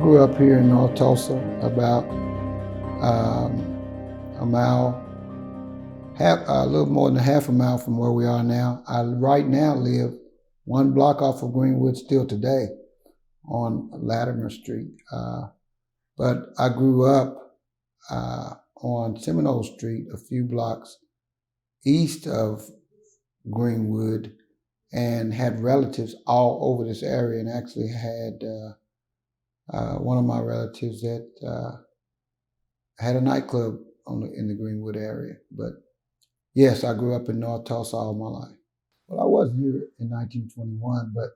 grew up here in North Tulsa, about a mile, a little more than a half a mile from where we are now. I right now live one block off of Greenwood still today on Latimer Street. But I grew up on Seminole Street, a few blocks east of Greenwood, and had relatives all over this area, and actually had one of my relatives that had a nightclub in the Greenwood area. But yes, I grew up in North Tulsa all my life. Well, I was here in 1921, but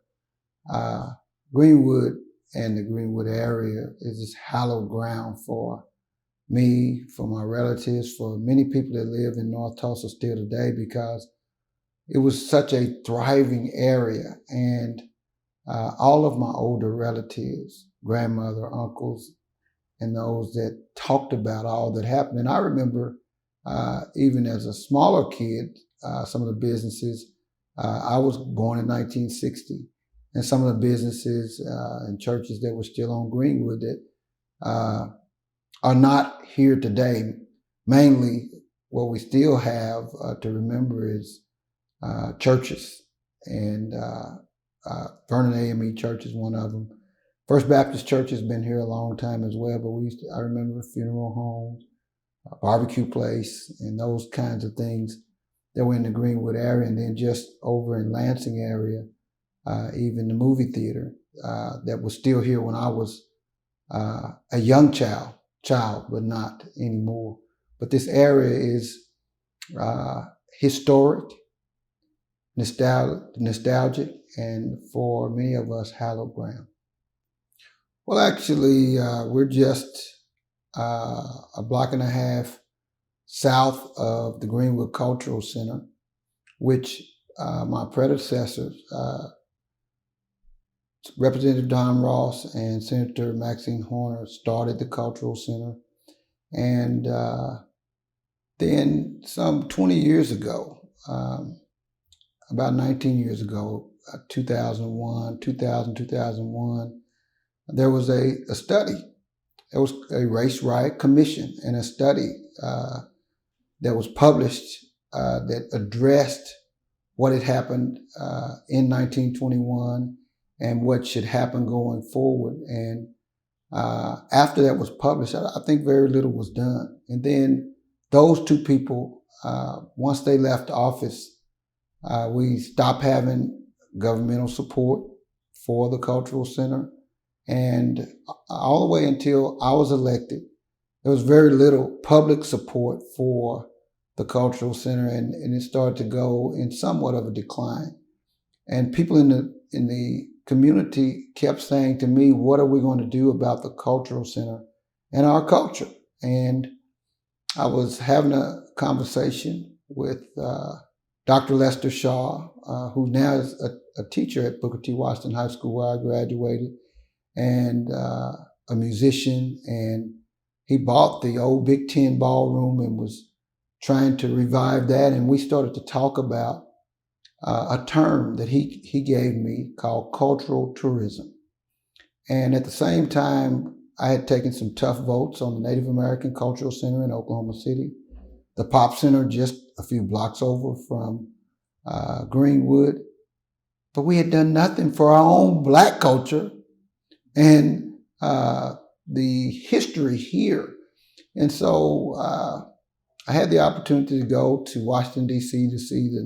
Greenwood and the Greenwood area is this hallowed ground for me, for my relatives, for many people that live in North Tulsa still today, because it was such a thriving area. And all of my older relatives, grandmother, uncles, and those that talked about all that happened. And I remember even as a smaller kid, some of the businesses, I was born in 1960, and some of the businesses and churches that were still on Greenwood that are not here today. Mainly what we still have to remember is churches, and Vernon AME Church is one of them. First Baptist Church has been here a long time as well, but I remember funeral homes, a barbecue place, and those kinds of things that were in the Greenwood area. And then just over in Lansing area, even the movie theater that was still here when I was a young child, but not anymore. But this area is historic, nostalgic, and for many of us, hallowed ground. Well, actually, we're just a block and a half south of the Greenwood Cultural Center, which my predecessors, Representative Don Ross and Senator Maxine Horner, started the Cultural Center. And then some 20 years ago, about 19 years ago, 2001, there was a study. There was a race riot commission and a study that was published that addressed what had happened in 1921 and what should happen going forward. And after that was published, I think very little was done. And then those two people, once they left office, we stopped having governmental support for the Cultural Center. And all the way until I was elected, there was very little public support for the Cultural Center, and it started to go in somewhat of a decline. And people in the community kept saying to me, what are we going to do about the Cultural Center and our culture? And I was having a conversation with Dr. Lester Shaw, who now is a teacher at Booker T. Washington High School, where I graduated, and a musician, and he bought the old Big Ten ballroom and was trying to revive that. And we started to talk about a term that he gave me called cultural tourism. And at the same time, I had taken some tough votes on the Native American Cultural Center in Oklahoma City, the Pop Center just a few blocks over from Greenwood. But we had done nothing for our own Black culture and the history here. And so I had the opportunity to go to Washington, D.C. to see the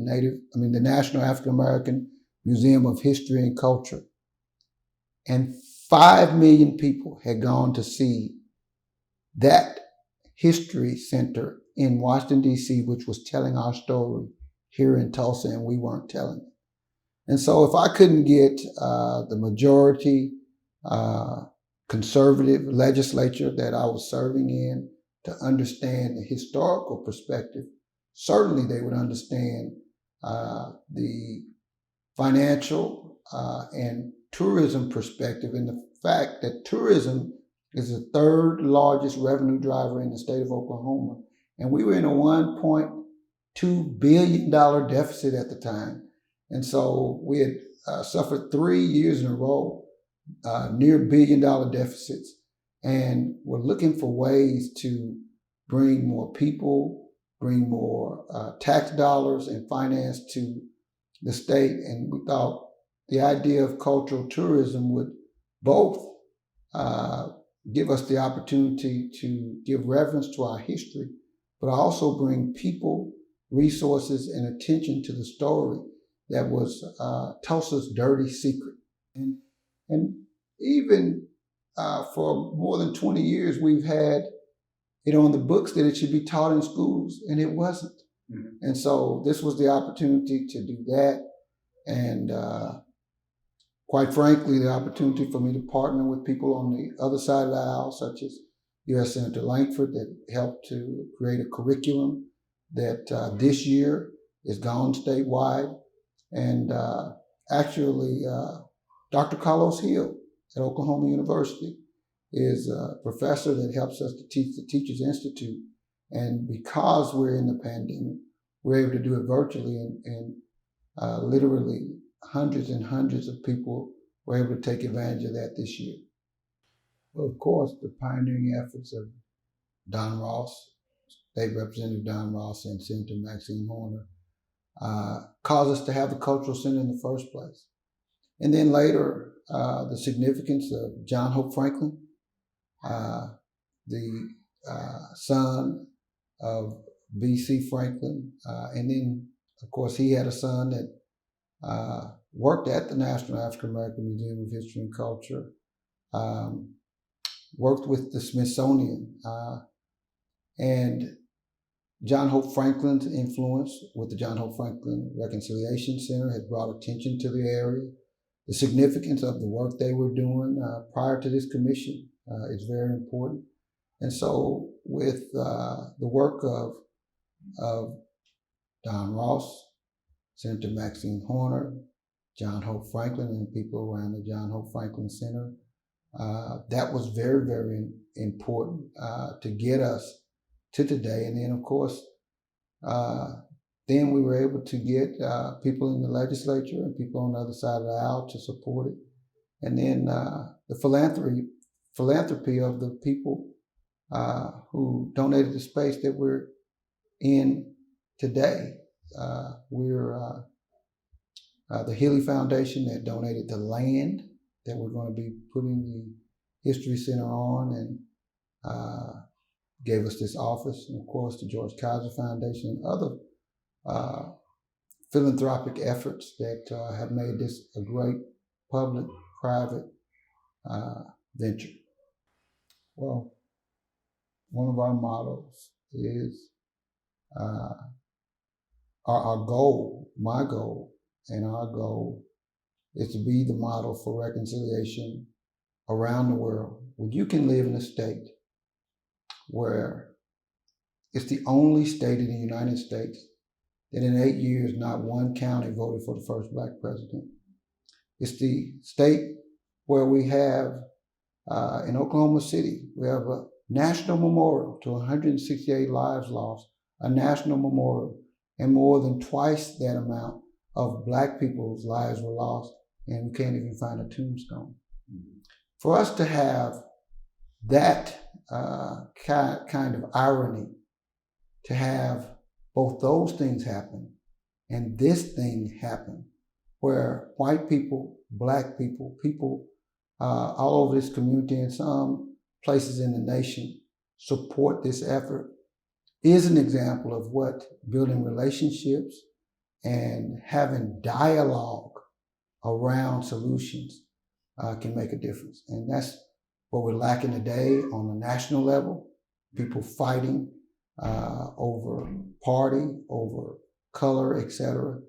National African American Museum of History and Culture. And 5 million people had gone to see that history center in Washington, D.C., which was telling our story here in Tulsa, and we weren't telling it. And so if I couldn't get the majority conservative legislature that I was serving in to understand the historical perspective, certainly they would understand the financial and tourism perspective, and the fact that tourism is the third largest revenue driver in the state of Oklahoma. And we were in a $1.2 billion deficit at the time. And so we had suffered 3 years in a row near $1 billion deficits. And we're looking for ways to bring more people, bring more tax dollars and finance to the state. And we thought the idea of cultural tourism would both give us the opportunity to give reverence to our history, but also bring people, resources, and attention to the story that was Tulsa's dirty secret. And even for more than 20 years, we've had it on the books that it should be taught in schools, and it wasn't. Mm-hmm. And so this was the opportunity to do that. And quite frankly, the opportunity for me to partner with people on the other side of the aisle, such as U.S. Senator Langford, that helped to create a curriculum that this year is gone statewide. And actually, Dr. Carlos Hill at Oklahoma University is a professor that helps us to teach the Teachers Institute. And because we're in the pandemic, we're able to do it virtually, and literally hundreds and hundreds of people were able to take advantage of that this year. Well, of course, the pioneering efforts of Don Ross, State Representative Don Ross, and Senator Maxine Horner caused us to have the Cultural Center in the first place. And then later, the significance of John Hope Franklin, the son of B.C. Franklin. And then, of course, he had a son that worked at the National African American Museum of History and Culture, worked with the Smithsonian. And John Hope Franklin's influence with the John Hope Franklin Reconciliation Center has brought attention to the area. The significance of the work they were doing prior to this commission is very important. And so with the work of Don Ross, Senator Maxine Horner, John Hope Franklin, and people around the John Hope Franklin Center, that was very, very important to get us to today. And then, of course, then we were able to get people in the legislature and people on the other side of the aisle to support it. And then the philanthropy of the people who donated the space that we're in today. We're the Healy Foundation that donated the land that we're going to be putting the History Center on, and gave us this office. And of course, the George Kaiser Foundation and other philanthropic efforts that have made this a great public-private venture. Well, one of our mottos is our goal, my goal, and our goal is to be the model for reconciliation around the world. When you can live in a state where it's the only state in the United States that in 8 years, not one county voted for the first Black president. It's the state where we have, in Oklahoma City, we have a national memorial to 168 lives lost, a national memorial, and more than twice that amount of Black people's lives were lost, and we can't even find a tombstone. Mm-hmm. For us to have that kind of irony, to have both those things happen and this thing happen, where white people, Black people, people all over this community and some places in the nation support this effort, is an example of what building relationships and having dialogue around solutions can make a difference. And that's what we're lacking today on the national level, people fighting over party, over color, etc.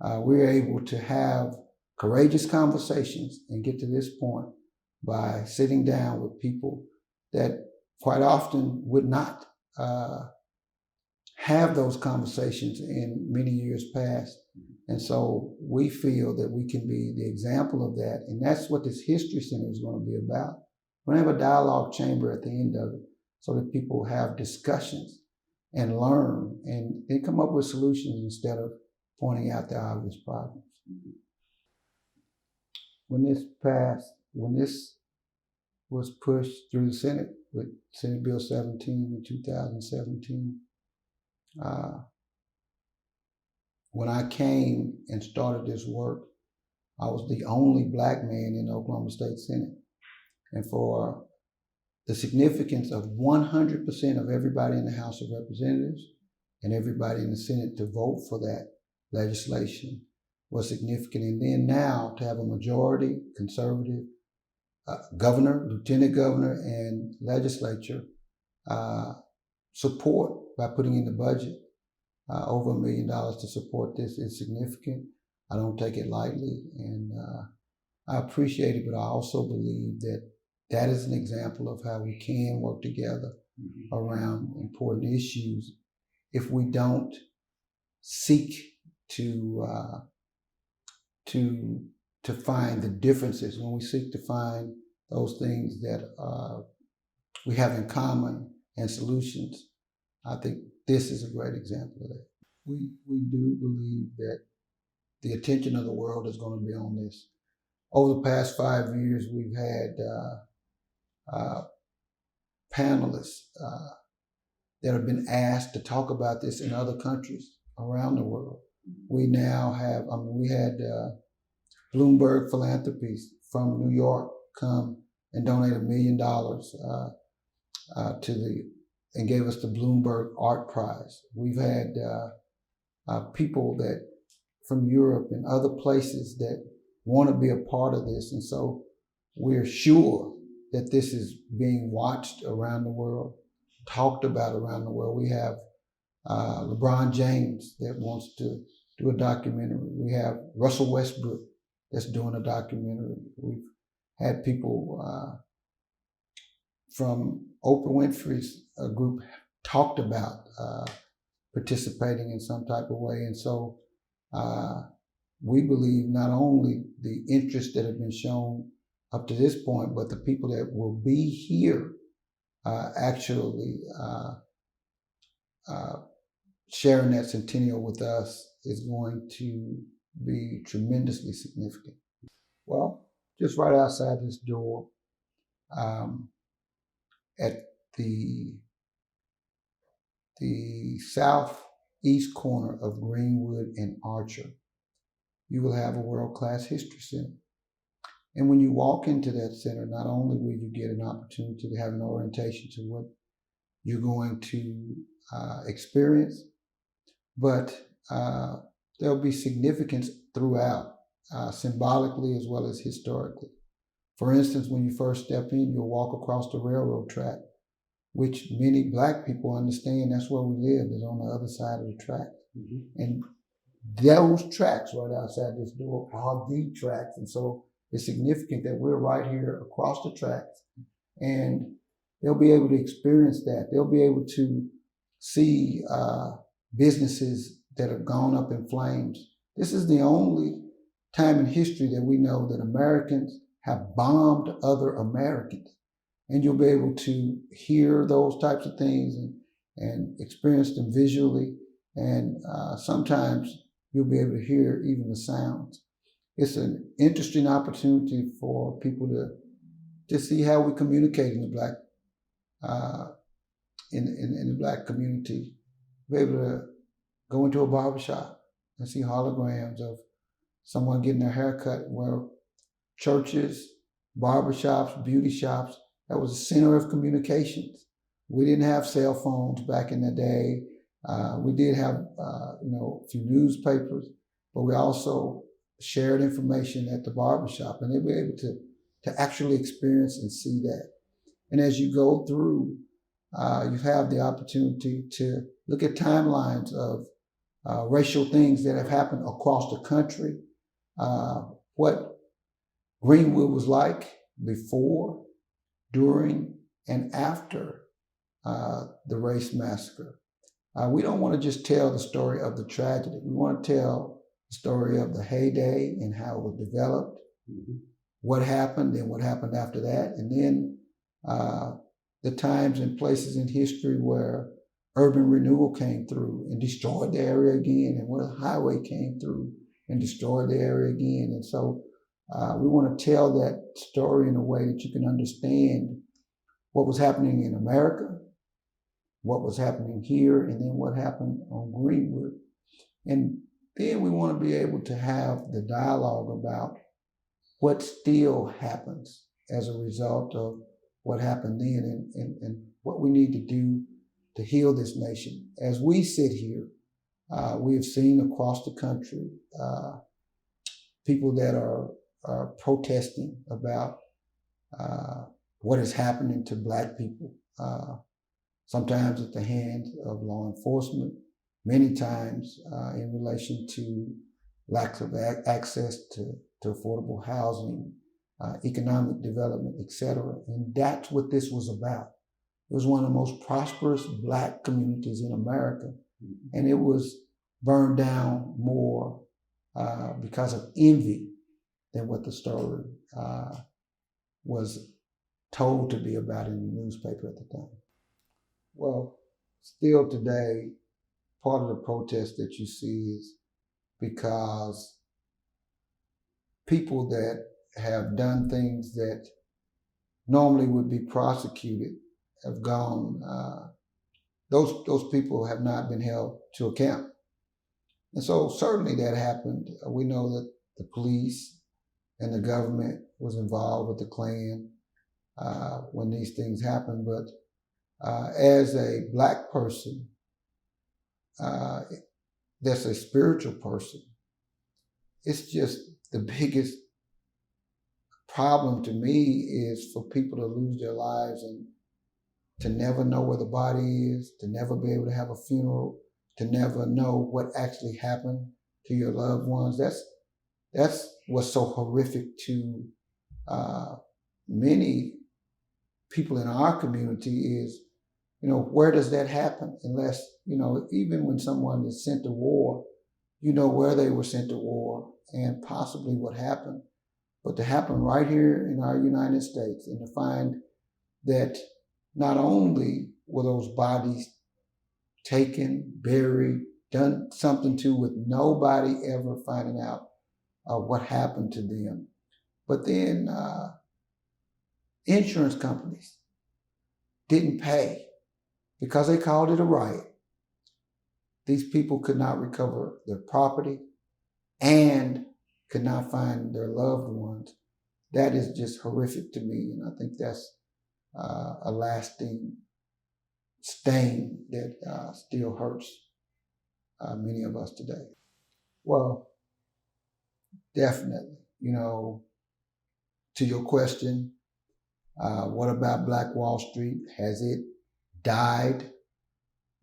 We're able to have courageous conversations and get to this point by sitting down with people that quite often would not have those conversations in many years past. And so we feel that we can be the example of that. And that's what this History Center is going to be about. We're going to have a dialogue chamber at the end of it so that people have discussions and learn and then come up with solutions instead of pointing out the obvious problems. When this passed, when this was pushed through the Senate with Senate Bill 17 in 2017, when I came and started this work, I was the only black man in the Oklahoma State Senate. And for the significance of 100% of everybody in the House of Representatives and everybody in the Senate to vote for that legislation was significant. And then now to have a majority conservative governor, lieutenant governor, and legislature support by putting in the budget over $1 million to support this is significant. I don't take it lightly, and I appreciate it, but I also believe that that is an example of how we can work together around important issues if we don't seek to find the differences. When we seek to find those things that we have in common and solutions, I think this is a great example of that. We do believe that the attention of the world is going to be on this. Over the past 5 years, we've had panelists that have been asked to talk about this in other countries around the world. We now have, we had Bloomberg Philanthropies from New York come and donate $1 million and gave us the Bloomberg Art Prize. We've had people that from Europe and other places that want to be a part of this. And so we're sure that this is being watched around the world, talked about around the world. We have LeBron James that wants to do a documentary. We have Russell Westbrook that's doing a documentary. We've had people from Oprah Winfrey's group talked about participating in some type of way. And so we believe not only the interest that have been shown up to this point, but the people that will be here actually sharing that centennial with us is going to be tremendously significant. Well, just right outside this door, at the southeast corner of Greenwood and Archer, you will have a world-class history center. And when you walk into that center, not only will you get an opportunity to have an orientation to what you're going to experience, but there'll be significance throughout, symbolically as well as historically. For instance, when you first step in, you'll walk across the railroad track, which many Black people understand that's where we live, is on the other side of the track. And those tracks right outside this door are the tracks. And so it's significant that we're right here across the tracks, and they'll be able to experience that. They'll be able to see businesses that have gone up in flames. This is the only time in history that we know that Americans have bombed other Americans. And you'll be able to hear those types of things and experience them visually. And sometimes you'll be able to hear even the sounds. It's an interesting opportunity for people to see how we communicate in the Black in the Black community. Be able to go into a barbershop and see holograms of someone getting their hair cut, where churches, barbershops, beauty shops, that was a center of communications. We didn't have cell phones back in the day. We did have a few newspapers, but we also shared information at the barbershop, and they'll be able to actually experience and see that. And as you go through, you have the opportunity to look at timelines of racial things that have happened across the country, what Greenwood was like before, during, and after the race massacre. We don't want to just tell the story of the tragedy. We want to tell the story of the heyday and how it was developed, what happened, and what happened after that, and then the times and places in history where urban renewal came through and destroyed the area again, and where the highway came through and destroyed the area again. And so We want to tell that story in a way that you can understand what was happening in America, what was happening here, and then what happened on Greenwood. And then we want to be able to have the dialogue about what still happens as a result of what happened then and what we need to do to heal this nation. As we sit here, we have seen across the country people that are protesting about what is happening to Black people, sometimes at the hands of law enforcement, many times in relation to lack of access to affordable housing, economic development, etc. And that's what this was about. It was one of the most prosperous Black communities in America, and it was burned down more because of envy than what the story was told to be about in the newspaper at the time. Well, still today, part of the protest that you see is because people that have done things that normally would be prosecuted have gone, those people have not been held to account. And so certainly that happened. We know that the police and the government was involved with the Klan when these things happened. But as a Black person, that's a spiritual person, it's just the biggest problem to me is for people to lose their lives and to never know where the body is, to never be able to have a funeral, to never know what actually happened to your loved ones. That's what's so horrific to many people in our community is, where does that happen? Unless, even when someone is sent to war, where they were sent to war and possibly what happened. But to happen right here in our United States and to find that not only were those bodies taken, buried, done something to with nobody ever finding out what happened to them, but then insurance companies didn't pay because they called it a riot. These people could not recover their property and could not find their loved ones. That is just horrific to me, and I think that's a lasting stain that still hurts many of us today. Well, definitely, to your question, what about Black Wall Street? Has it died?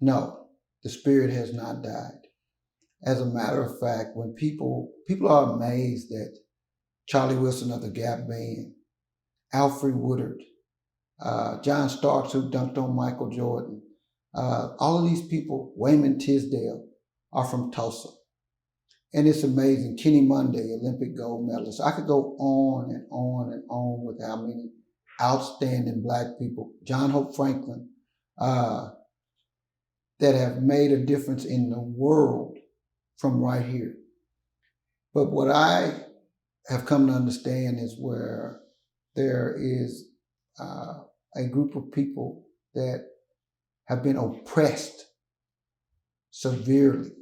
No, the spirit has not died. As a matter of fact, when people are amazed that Charlie Wilson of the Gap Band, Alfred Woodard, John Starks, who dunked on Michael Jordan, all of these people, Wayman Tisdale, are from Tulsa. And it's amazing. Kenny Monday, Olympic gold medalist. I could go on and on and on with how many outstanding Black people, John Hope Franklin, that have made a difference in the world from right here. But what I have come to understand is where there is a group of people that have been oppressed severely.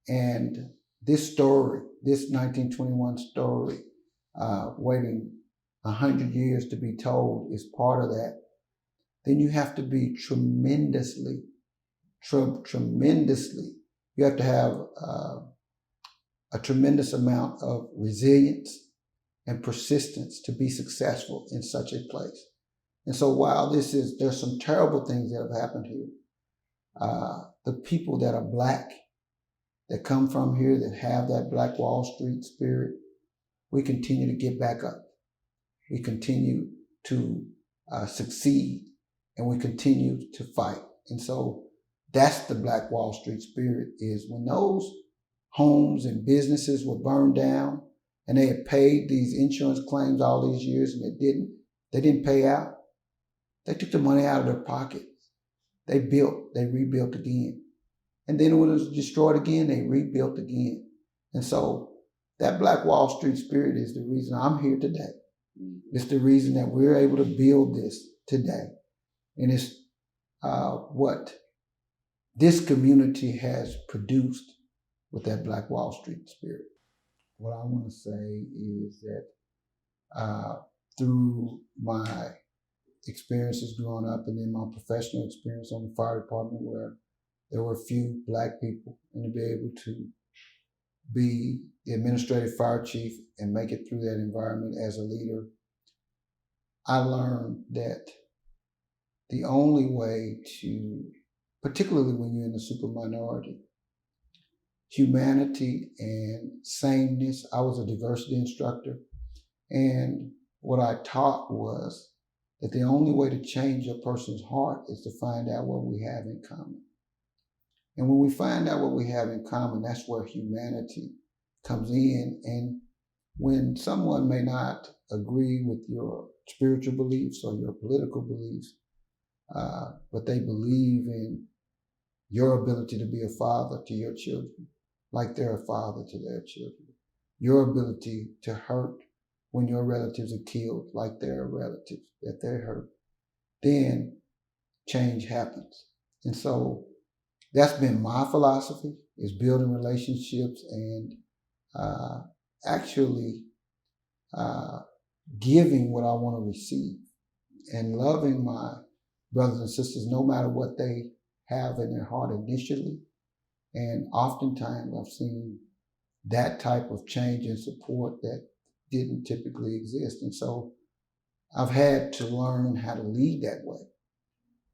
And this story, this 1921 story, waiting 100 years to be told is part of that. Then you have to be tremendously, you have to have a tremendous amount of resilience and persistence to be successful in such a place. And so while there's some terrible things that have happened here, the people that are Black, that come from here, that have that Black Wall Street spirit, we continue to get back up. We continue to succeed, and we continue to fight. And so that's the Black Wall Street spirit, is when those homes and businesses were burned down and they had paid these insurance claims all these years and they didn't pay out. They took the money out of their pockets. They rebuilt again. And then when it was destroyed again, they rebuilt again. And so That Black Wall Street spirit is the reason I'm here today. It's the reason that we're able to build this today. And it's what this community has produced with that Black Wall Street spirit. What I want to say is that through my experiences growing up and then my professional experience on the fire department where there were few Black people, and to be able to be the administrative fire chief and make it through that environment as a leader, I learned that the only way to, particularly when you're in the super minority, humanity and sameness. I was a diversity instructor, and what I taught was that the only way to change a person's heart is to find out what we have in common. And when we find out what we have in common, that's where humanity comes in. And when someone may not agree with your spiritual beliefs or your political beliefs, but they believe in your ability to be a father to your children, like they're a father to their children, your ability to hurt when your relatives are killed, like they're relatives, that they're hurt, then change happens. And so that's been my philosophy, is building relationships and actually giving what I want to receive and loving my brothers and sisters no matter what they have in their heart initially. And oftentimes I've seen that type of change and support that didn't typically exist. And so I've had to learn how to lead that way.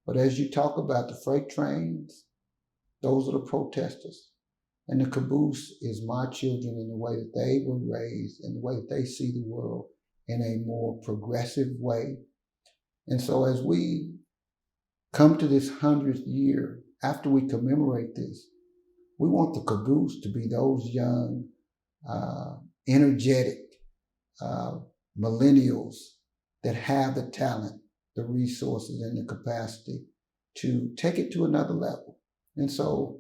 But as you talk about the freight trains, those are the protesters. And the caboose is my children in the way that they were raised and the way that they see the world in a more progressive way. And so as we come to this 100th year, after we commemorate this, we want the caboose to be those young, energetic millennials that have the talent, the resources, and the capacity to take it to another level. And so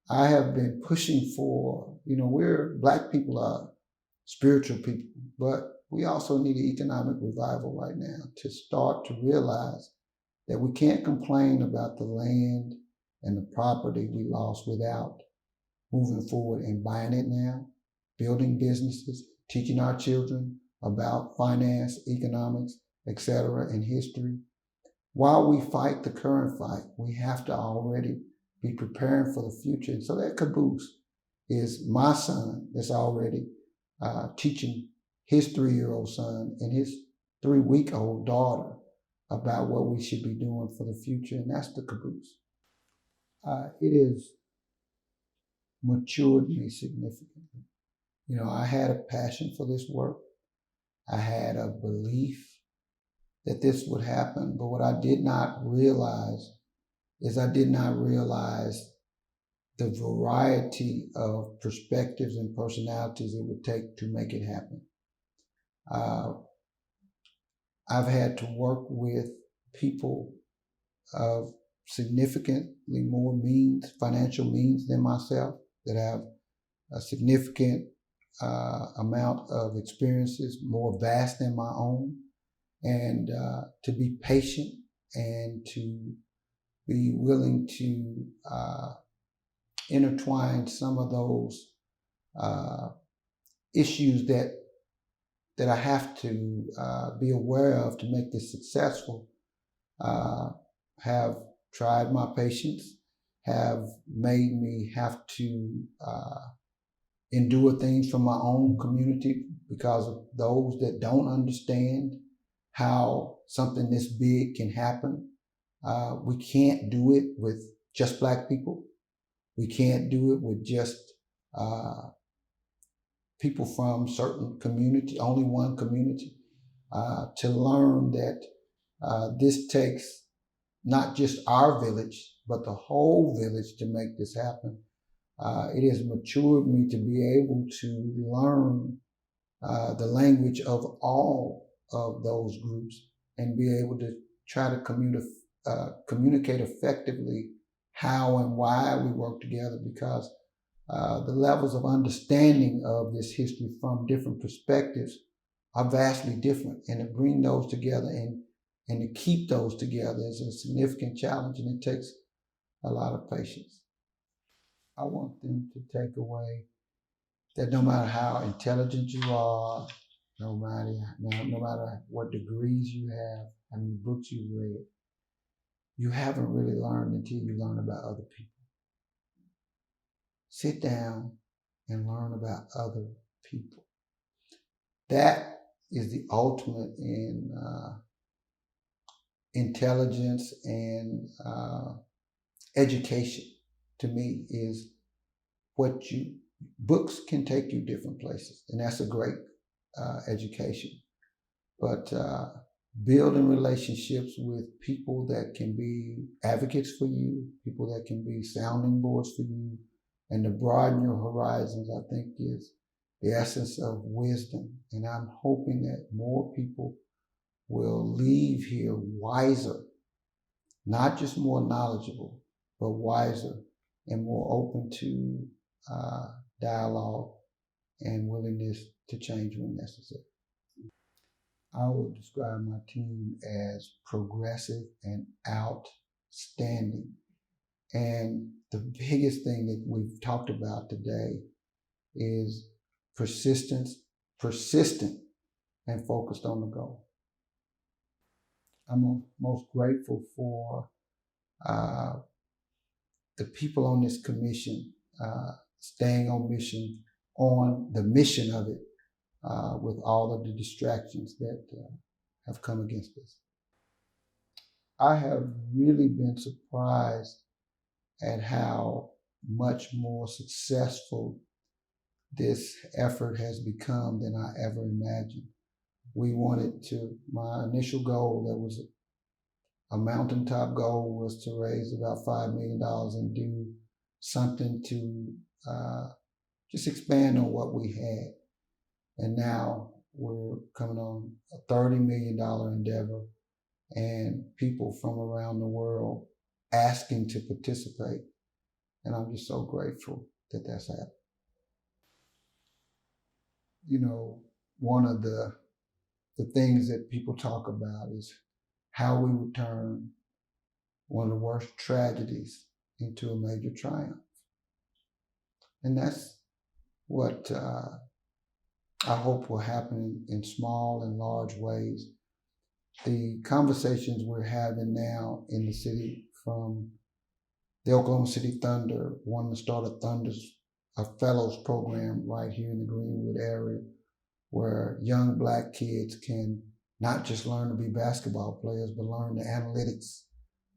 I have been pushing for, we're Black people are spiritual people, but we also need an economic revival right now to start to realize that we can't complain about the land and the property we lost without moving forward and buying it now, building businesses, teaching our children about finance, economics, etc., and history. While we fight the current fight, we have to already be preparing for the future. And so that caboose is my son that's already teaching his 3-year-old son and his 3-week-old daughter about what we should be doing for the future, and that's the caboose. It has matured me significantly. I had a passion for this work. I had a belief that this would happen, but what I did not realize is the variety of perspectives and personalities it would take to make it happen. I've had to work with people of significantly more financial means than myself, that have a significant amount of experiences, more vast than my own, and to be patient and to be willing to intertwine some of those issues that I have to be aware of to make this successful, have tried my patience, have made me have to endure things from my own community because of those that don't understand how something this big can happen. We can't do it with just Black people. We can't do it with just people from certain community, only one community. To learn that this takes not just our village, but the whole village to make this happen. It has matured me to be able to learn the language of all of those groups and be able to try to communicate effectively how and why we work together, because the levels of understanding of this history from different perspectives are vastly different. And to bring those together and to keep those together is a significant challenge, and it takes a lot of patience. I want them to take away that no matter how intelligent you are, no matter what degrees you have, how many books you've read, you haven't really learned until you learn about other people. Sit down and learn about other people. That is the ultimate in intelligence and education. To me, is what books can take you different places, and that's a great education. But building relationships with people that can be advocates for you, people that can be sounding boards for you, and to broaden your horizons, I think is the essence of wisdom. And I'm hoping that more people will leave here wiser, not just more knowledgeable, but wiser and more open to dialogue and willingness to change when necessary. I would describe my team as progressive and outstanding. And the biggest thing that we've talked about today is persistent, and focused on the goal. I'm most grateful for the people on this commission staying on the mission of it, with all of the distractions that have come against us. I have really been surprised at how much more successful this effort has become than I ever imagined. My initial goal, that was a mountaintop goal, was to raise about $5 million and do something to just expand on what we had. And now we're coming on a $30 million endeavor, and people from around the world asking to participate. And I'm just so grateful that that's happened. You know, one of the things that people talk about is how we would turn one of the worst tragedies into a major triumph. And that's what I hope will happen in small and large ways. The conversations we're having now in the city, from the Oklahoma City Thunder wanting to start a fellows program right here in the Greenwood area, where young Black kids can not just learn to be basketball players, but learn the analytics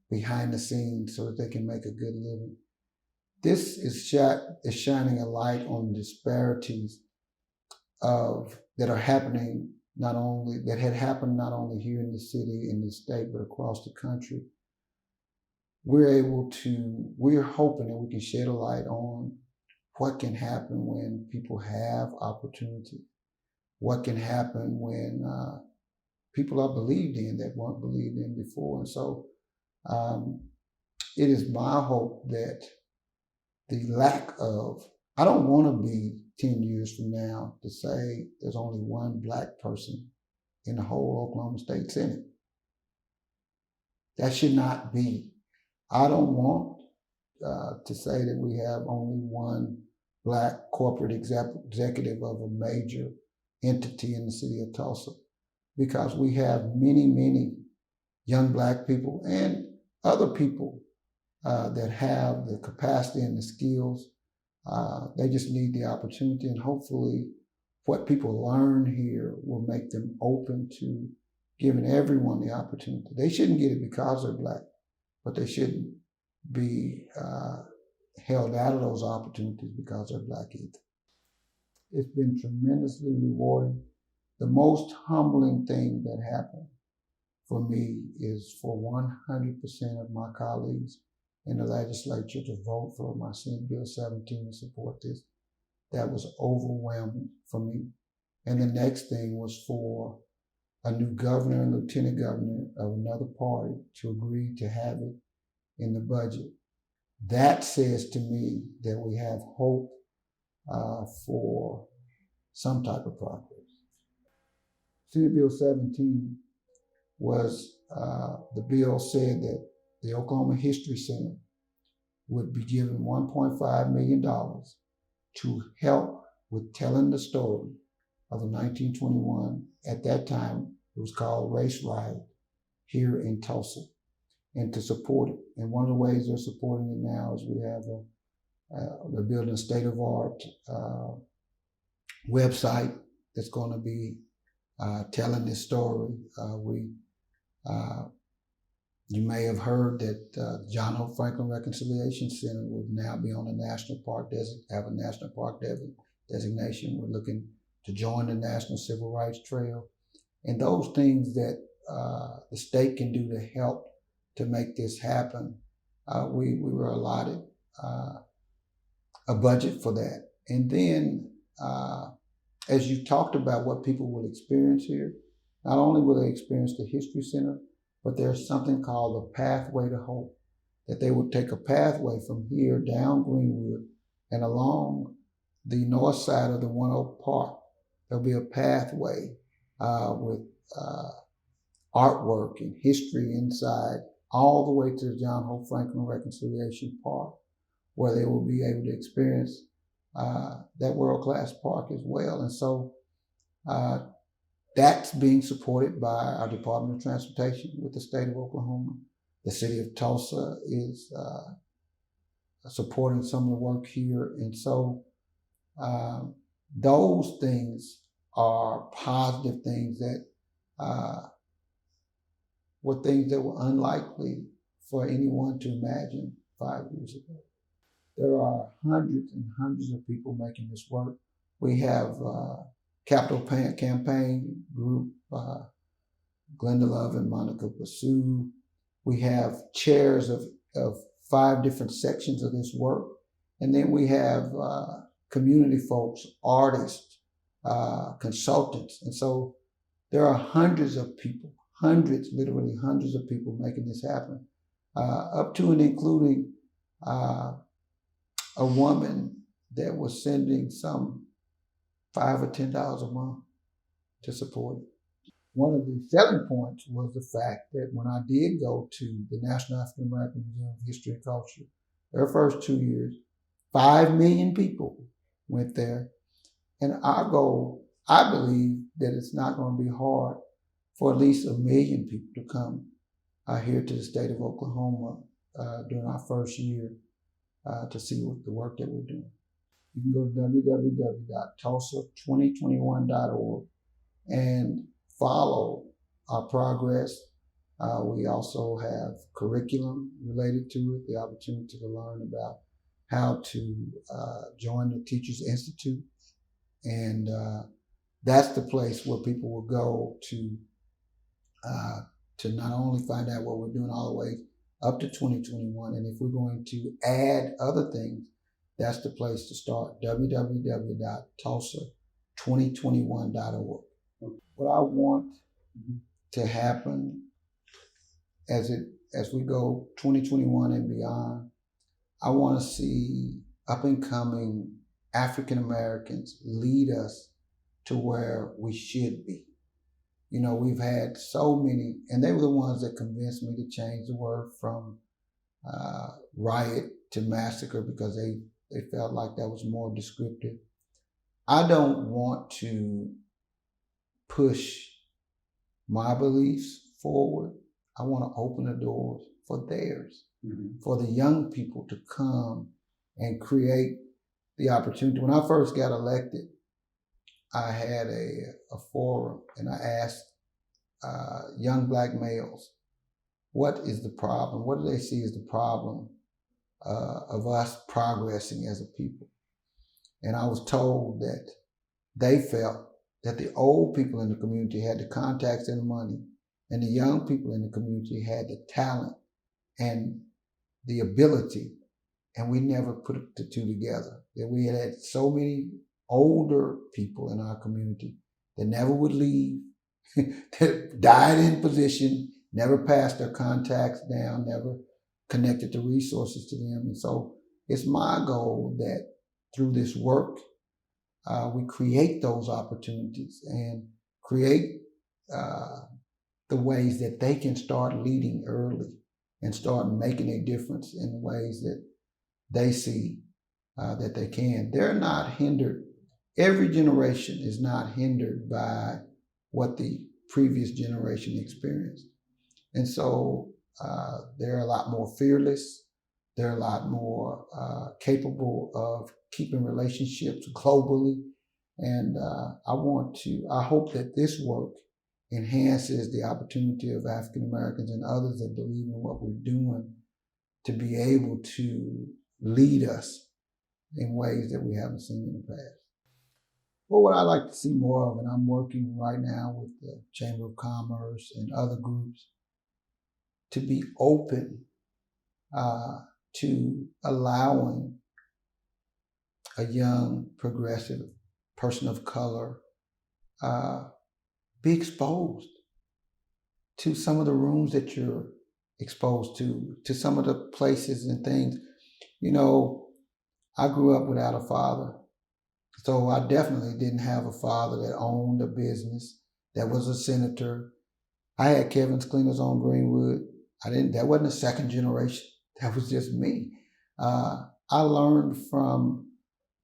behind the scenes so that they can make a good living. This is shining a light on the disparities that are happening that had happened not only here in the city, in the state, but across the country. We're hoping that we can shed a light on what can happen when people have opportunity, what can happen when people are believed in that weren't believed in before. And so it is my hope that I don't want to be 10 years from now to say there's only one Black person in the whole Oklahoma State Senate. That should not be. I don't want to say that we have only one Black corporate executive of a major entity in the city of Tulsa, because we have many, many young Black people and other people that have the capacity and the skills. They just need the opportunity, and hopefully what people learn here will make them open to giving everyone the opportunity. They shouldn't get it because they're Black, but they shouldn't be held out of those opportunities because they're Black either. It's been tremendously rewarding. The most humbling thing that happened for me is for 100% of my colleagues in the legislature to vote for my Senate Bill 17 and support this. That was overwhelming for me. And the next thing was for a new governor and lieutenant governor of another party to agree to have it in the budget. That says to me that we have hope for some type of progress. Senate Bill 17 was, the bill said that the Oklahoma History Center would be given $1.5 million to help with telling the story of the 1921, at that time, it was called Race Riot, here in Tulsa, and to support it. And one of the ways they're supporting it now is we have they're building a state-of-art website that's going to be telling this story. You may have heard that John Hope Franklin Reconciliation Center will now be on a national park have a national park designation. We're looking to join the National Civil Rights Trail, and those things that the state can do to help to make this happen. We were allotted a budget for that, and then as you talked about what people will experience here, not only will they experience the History Center, but there's something called the Pathway to Hope, that they will take a pathway from here down Greenwood and along the north side of the One Oak Park. There'll be a pathway with artwork and history inside, all the way to the John Hope Franklin Reconciliation Park, where they will be able to experience that world-class park as well. And so that's being supported by our Department of Transportation with the state of Oklahoma. The city of Tulsa is supporting some of the work here. And so those things are positive things that were things that were unlikely for anyone to imagine 5 years ago. There are hundreds and hundreds of people making this work. We have Capital Campaign Group, Glenda Love and Monica Basu. We have chairs of 5 different sections of this work. And then we have community folks, artists, consultants. And so there are hundreds of people, literally hundreds of people making this happen, up to and including a woman that was sending some $5 or $10 a month to support it. One of the selling points was the fact that when I did go to the National African American Museum of History and Culture, their first 2 years, 5 million people went there. And our goal, I believe that it's not going to be hard for at least 1 million people to come here to the state of Oklahoma during our first year to see what the work that we're doing. You can go to www.tulsa2021.org and follow our progress. We also have curriculum related to it, the opportunity to learn about how to join the Teachers Institute. And that's the place where people will go to not only find out what we're doing all the way up to 2021, and if we're going to add other things, that's the place to start, www.tulsa2021.org. What I want to happen as we go 2021 and beyond, I want to see up and coming African Americans lead us to where we should be. You know, we've had so many, and they were the ones that convinced me to change the word from riot to massacre, because they felt like that was more descriptive. I don't want to push my beliefs forward. I want to open the doors for theirs, for the young people to come and create the opportunity. When I first got elected, I had a forum, and I asked young Black males, what is the problem? What do they see as the problem of us progressing as a people? And I was told that they felt that the old people in the community had the contacts and the money, and the young people in the community had the talent and the ability, and we never put the two together. That we had so many older people in our community that never would leave, that died in position, never passed their contacts down, never connected the resources to them. And so it's my goal that through this work we create those opportunities and create the ways that they can start leading early and start making a difference in ways that they see that they can. They're not hindered. Every generation is not hindered by what the previous generation experienced. And so they're a lot more fearless. They're a lot more capable of keeping relationships globally. And I hope that this work enhances the opportunity of African Americans and others that believe in what we're doing to be able to lead us in ways that we haven't seen in the past. Well, what I like to see more of, and I'm working right now with the Chamber of Commerce and other groups, to be open to allowing a young, progressive person of color be exposed to some of the rooms that you're exposed to some of the places and things. You know, I grew up without a father, so I definitely didn't have a father that owned a business, that was a senator. I had Kevin's Cleaners on Greenwood. That wasn't a second generation. That was just me. I learned from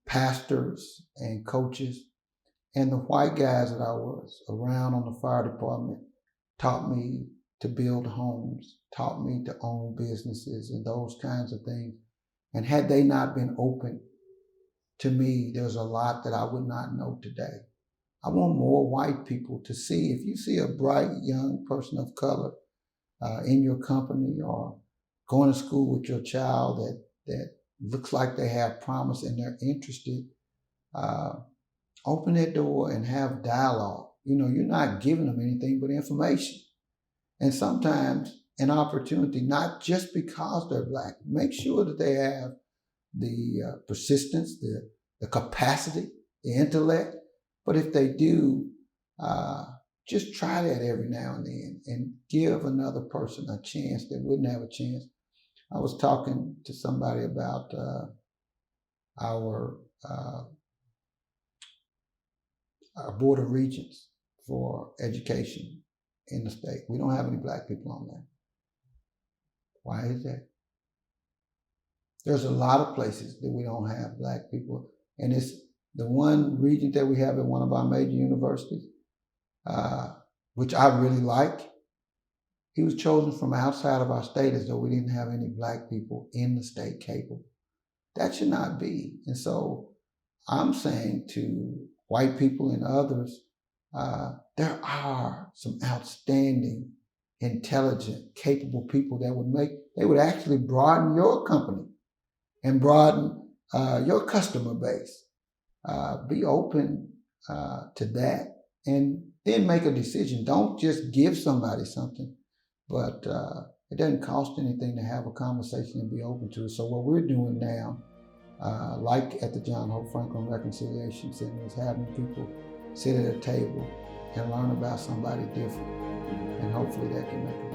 pastors and coaches, and the white guys that I was around on the fire department taught me to build homes, taught me to own businesses and those kinds of things. And had they not been open to me, there's a lot that I would not know today. I want more white people to see. If you see a bright young person of color in your company or going to school with your child that looks like they have promise and they're interested, open that door and have dialogue. You know, you're not giving them anything but information. And sometimes an opportunity, not just because they're Black. Make sure that they have the persistence, the capacity, the intellect. But if they do, just try that every now and then and give another person a chance that wouldn't have a chance. I was talking to somebody about our Board of Regents for education in the state. We don't have any Black people on there. Why is that? There's a lot of places that we don't have Black people, and it's the one regent that we have at one of our major universities, which I really like. He was chosen from outside of our state as though we didn't have any Black people in the state capable. That should not be. And so I'm saying to white people and others, there are some outstanding, intelligent, capable people that would actually broaden your company and broaden your customer base. Be open to that and then make a decision. Don't just give somebody something, but it doesn't cost anything to have a conversation and be open to it. So what we're doing now, like at the John Hope Franklin Reconciliation Center, is having people sit at a table and learn about somebody different, and hopefully that can make a